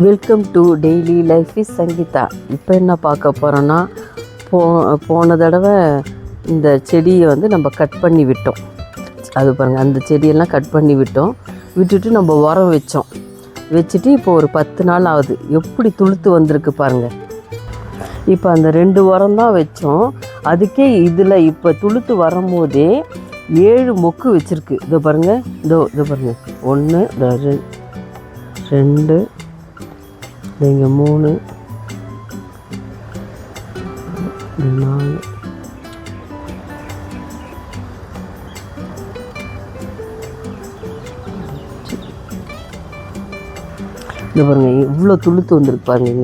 Welcome to daily life is Sangeetha. இப்போ என்ன பார்க்க போகிறோன்னா, போன தடவை இந்த செடியை நம்ம கட் பண்ணி விட்டோம். அது பாருங்கள், அந்த செடியெல்லாம் கட் பண்ணி விட்டுட்டு நம்ம உரம் வச்சுட்டு இப்போ ஒரு 10 நாள் ஆகுது. எப்படி துளுத்து வந்திருக்கு பாருங்கள். இப்போ அந்த 2 உரம் தான் வச்சோம். அதுக்கே இதில் இப்போ துளுத்து வரும்போதே 7 மொக்கு வச்சுருக்கு. இதோ பாருங்கள், இதோ பாருங்கள், 1 2 இங்கே 3 4 இது பாருங்கள், இவ்வளோ துளுத்து வந்திருக்கு பாருங்கள்.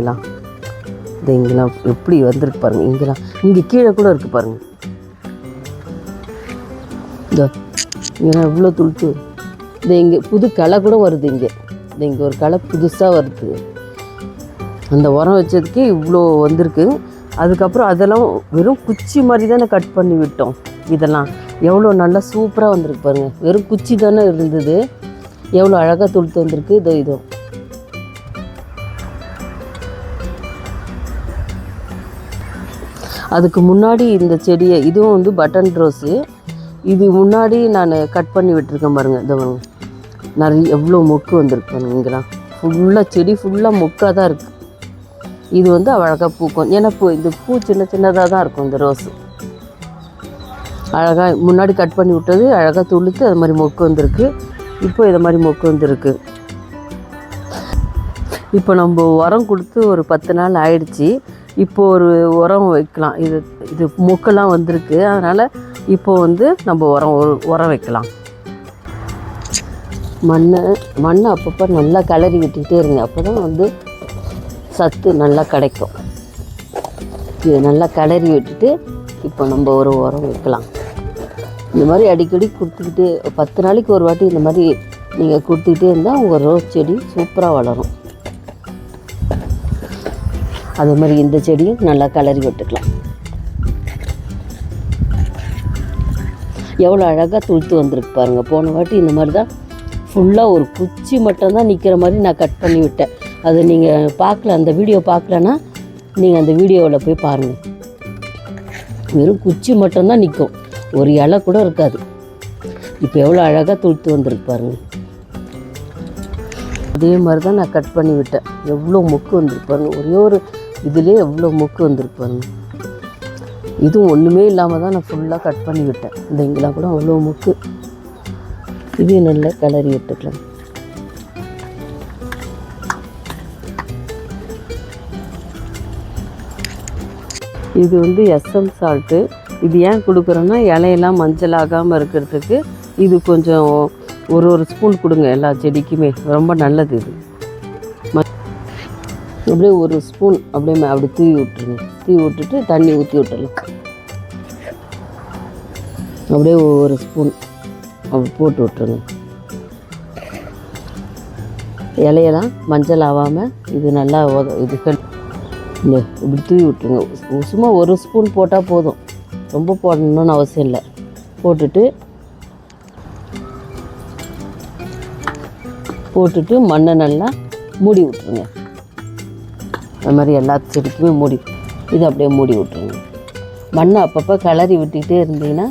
இங்கெல்லாம் எப்படி வந்திருக்கு பாருங்கள். இங்கே கீழே கூட இருக்குது பாருங்கள். இங்கெல்லாம் இவ்வளோ துளுத்து. இங்கே புது களை கூட வருது. இங்கே ஒரு களை புதுசாக வருது. அந்த உரம் வச்சதுக்கே இவ்வளோ வந்திருக்கு. அதுக்கப்புறம் அதெல்லாம் வெறும் குச்சி மாதிரி தானே கட் பண்ணி விட்டோம். இதெல்லாம் எவ்வளோ நல்லா சூப்பராக வந்திருக்கு பாருங்கள். வெறும் குச்சி தானே இருந்தது, எவ்வளோ அழகாக துளுத்து வந்திருக்கு. இதோ அதுக்கு முன்னாடி இந்த செடியை, இதுவும் பட்டன் ரோஸு. இது முன்னாடி நான் கட் பண்ணி விட்டுருக்கேன் பாருங்கள். இதை பாருங்கள், நிறைய எவ்வளோ மொக்கு வந்திருக்கு பாருங்கள். இங்கெல்லாம் ஃபுல்லாக செடி ஃபுல்லாக மொக்காக தான் இருக்குது. இது அழகாக பூக்கும். ஏன்னா இந்த பூ சின்னதாக தான் இருக்கும். இந்த ரோஸு அழகாக முன்னாடி கட் பண்ணி விட்டது அழகாக துளுத்து அது மாதிரி மொக்கு வந்திருக்கு. இப்போ இதை மாதிரி மொக்கு வந்திருக்கு. இப்போ நம்ம உரம் கொடுத்து ஒரு 10 நாள் ஆயிடுச்சு. இப்போ ஒரு உரம் வைக்கலாம். இது மொக்கெல்லாம் வந்திருக்கு. அதனால் இப்போ நம்ம உரம் வைக்கலாம். மண்ணை அப்பப்போ நல்லா கிளறி விட்டுக்கிட்டே இருங்க. அப்போ தான் சத்து நல்லா கிடைக்கும். இது நல்லா கிளறி விட்டுட்டு இப்போ நம்ம ஒரு உரம் வைக்கலாம். இந்த மாதிரி அடிக்கடி கொடுத்துக்கிட்டு 10 நாளைக்கு ஒரு வாட்டி இந்த மாதிரி நீங்கள் கொடுத்துக்கிட்டே இருந்தால் உங்கள் ரோஸ் செடி சூப்பராக வளரும். அதே மாதிரி இந்த செடியும் நல்லா கிளறி விட்டுக்கலாம். எவ்வளோ அழகாக துளுத்து வந்திருக்கு பாருங்கள். போன வாட்டி இந்த மாதிரி தான் ஃபுல்லாக ஒரு குச்சி மட்டும்தான் நிற்கிற மாதிரி நான் கட் பண்ணி விட்டேன். அது நீங்கள் பார்க்கல, அந்த வீடியோ பார்க்கலன்னா நீங்கள் அந்த வீடியோவில் போய் பாருங்கள். வெறும் குச்சி மட்டும்தான் நிற்கும், ஒரு இலை கூட இருக்காது. இப்போ எவ்வளோ அழகாக துளுத்து வந்திருக்கு பாருங்கள். அதே மாதிரி தான் நான் கட் பண்ணி விட்டேன். எவ்வளோ மொக்கு வந்திருக்கு பாருங்கள். ஒரே ஒரு இதுலேயே எவ்வளோ மொக்கு வந்திருக்கு பாருங்கள். இதுவும் ஒன்றுமே இல்லாமல் தான் நான் ஃபுல்லாக கட் பண்ணி விட்டேன். இங்கெல்லாம் கூட அவ்வளோ மொக்கு. இதையும் நல்லா கிளறி விட்டுக்கலாம். இது எஸ்எம் சால்ட்டு. இது ஏன் கொடுக்குறோன்னா, இலையெல்லாம் மஞ்சள் ஆகாமல் இருக்கிறதுக்கு. இது கொஞ்சம் ஒரு ஸ்பூன் கொடுங்க எல்லா செடிக்குமே, ரொம்ப நல்லது. இது அப்படியே ஒரு ஸ்பூன் அப்படி தூவி விட்டுருங்க. தூவி விட்டுட்டு தண்ணி ஊற்றி விட்டுடலாம். அப்படியே ஒரு ஸ்பூன் அப்படி போட்டு விட்டுருங்க. இலையெல்லாம் மஞ்சள் ஆகாமல் இது நல்லா இப்படி தூவி விட்டுருங்க. சும்மா ஒரு ஸ்பூன் போட்டால் போதும், ரொம்ப போடணுன்னு அவசியம் இல்லை. போட்டுட்டு மண்ணை நல்லா மூடி விட்டுருங்க. அது மாதிரி எல்லா செடிக்குமே இது அப்படியே மூடி விட்டுருங்க. மண்ணை அப்பப்போ கிளறி விட்டுக்கிட்டே இருந்தீங்கன்னா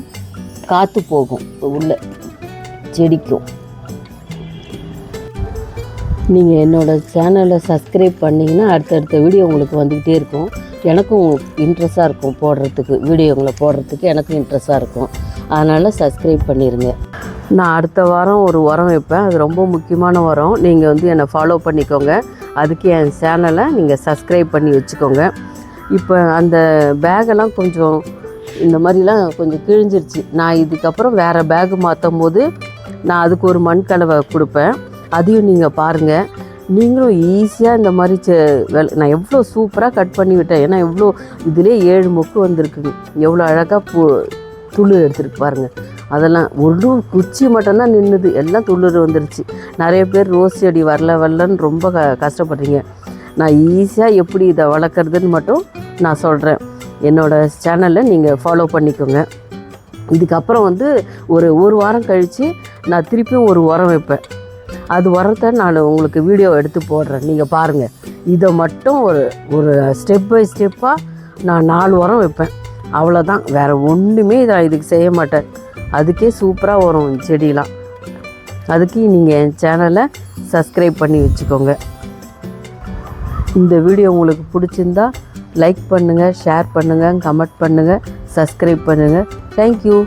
காற்று போகும் உள்ள செடிக்கும். நீங்கள் என்னோடய சேனலை சப்ஸ்கிரைப் பண்ணிங்கன்னா அடுத்தடுத்த வீடியோ உங்களுக்கு வந்துக்கிட்டே இருக்கும். எனக்கும் இன்ட்ரெஸ்ட்டாக இருக்கும் போடுறதுக்கு, வீடியோங்களை போடுறதுக்கு எனக்கும் இன்ட்ரெஸ்ட்டாக இருக்கும். அதனால் சப்ஸ்கிரைப் பண்ணிடுங்க. நான் அடுத்த வாரம் ஒரு உரம் வைப்பேன். அது ரொம்ப முக்கியமான உரம். நீங்கள் என்னை ஃபாலோ பண்ணிக்கோங்க. அதுக்கு என் சேனலை நீங்கள் சப்ஸ்கிரைப் பண்ணி வச்சுக்கோங்க. இப்போ அந்த பேகெல்லாம் கொஞ்சம் இந்த மாதிரிலாம் கொஞ்சம் கிழிஞ்சிருச்சு. நான் இதுக்கப்புறம் வேறு பேகு மாற்றும் போது நான் அதுக்கு ஒரு மண் கலவை கொடுப்பேன். அதையும் நீங்கள் பாருங்கள். நீங்களும் ஈஸியாக இந்த மாதிரி நான் எவ்வளோ சூப்பராக கட் பண்ணி விட்டேன். ஏன்னா எவ்வளோ இதிலே 7 மொக்கு வந்திருக்குங்க. எவ்வளோ அழகாக துளிர் எடுத்துருக்கு பாருங்கள். அதெல்லாம் ஒரு குச்சி மட்டும்தான் நின்றுது, எல்லாம் துளிர் வந்துருச்சு. நிறைய பேர் ரோஸ் செடி வரலன்னு ரொம்ப கஷ்டப்படுறீங்க. நான் ஈஸியாக எப்படி இதை வளர்க்குறதுன்னு மட்டும் நான் சொல்கிறேன். என்னோடய சேனலை நீங்கள் ஃபாலோ பண்ணிக்கோங்க. இதுக்கப்புறம் ஒரு வாரம் கழித்து நான் திருப்பியும் ஒரு உரம் வைப்பேன். அது வரத நான் உங்களுக்கு வீடியோ எடுத்து போடுறேன், நீங்கள் பாருங்கள். இதை மட்டும் ஒரு ஸ்டெப் பை ஸ்டெப்பாக நான் 4 உரம் வைப்பேன், அவ்வளோதான். வேறு ஒன்றுமே நான் இதுக்கு செய்ய மாட்டேன். அதுக்கே சூப்பராக வரும் செடியெலாம். அதுக்கு நீங்கள் என் சேனலை சப்ஸ்கிரைப் பண்ணி வச்சுக்கோங்க. இந்த வீடியோ உங்களுக்கு பிடிச்சிருந்தா லைக் பண்ணுங்கள், ஷேர் பண்ணுங்கள், கமெண்ட் பண்ணுங்கள், சப்ஸ்கிரைப் பண்ணுங்கள். தேங்க்யூ.